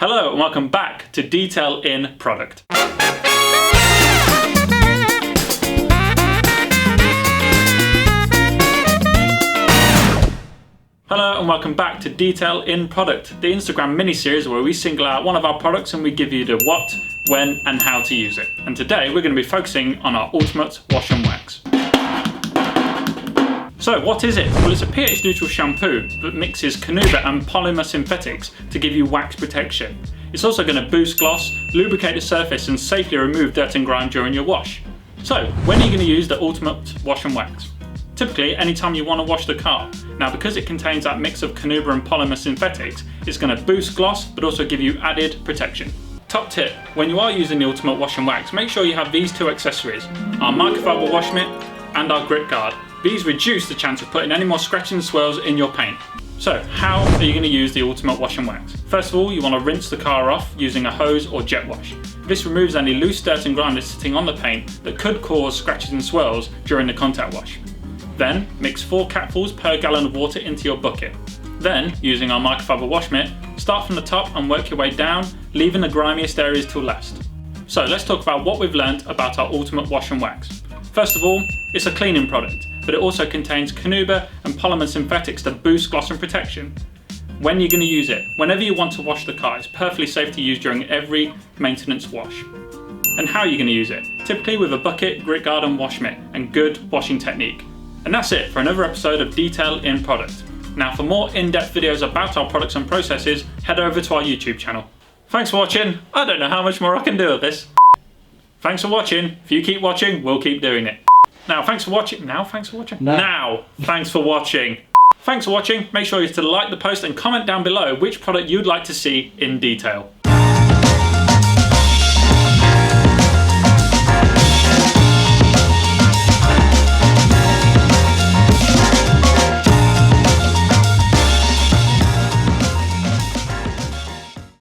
Hello and welcome back to Detail in Product. Hello and welcome back to Detail in Product, the Instagram mini-series where we single out one of our products and we give you the what, when and how to use it. And today we're going to be focusing on our Ultimate Wash and Wax. So what is it? Well, it's a pH neutral shampoo that mixes carnauba and polymer synthetics to give you wax protection. It's also going to boost gloss, lubricate the surface and safely remove dirt and grime during your wash. So when are you going to use the Ultimate Wash and Wax? Typically anytime you want to wash the car. Now because it contains that mix of carnauba and polymer synthetics, it's going to boost gloss but also give you added protection. Top tip, when you are using the Ultimate Wash and Wax, make sure you have these two accessories, our microfiber wash mitt and our grit guard. These reduce the chance of putting any more scratches and swirls in your paint. So how are you going to use the Ultimate Wash and Wax? First of all, you want to rinse the car off using a hose or jet wash. This removes any loose dirt and grime that's sitting on the paint that could cause scratches and swirls during the contact wash. Then mix 4 capfuls per gallon of water into your bucket. Then, using our microfiber wash mitt, start from the top and work your way down, leaving the grimiest areas till last. So let's talk about what we've learned about our Ultimate Wash and Wax. First of all, it's a cleaning product, but it also contains carnauba and polymer synthetics to boost gloss and protection. When you're going to use it? Whenever you want to wash the car, it's perfectly safe to use during every maintenance wash. And how are you going to use it? Typically with a bucket, grit guard and wash mitt, and good washing technique. And that's it for another episode of Detail in Product. Now for more in-depth videos about our products and processes, head over to our YouTube channel. Thanks for watching. I don't know how much more I can do of this. Thanks for watching. If you keep watching, we'll keep doing it. Now, thanks for watching. Now, thanks for watching. No. Now, thanks for watching. Thanks for watching. Make sure you to like the post and comment down below which product you'd like to see in detail.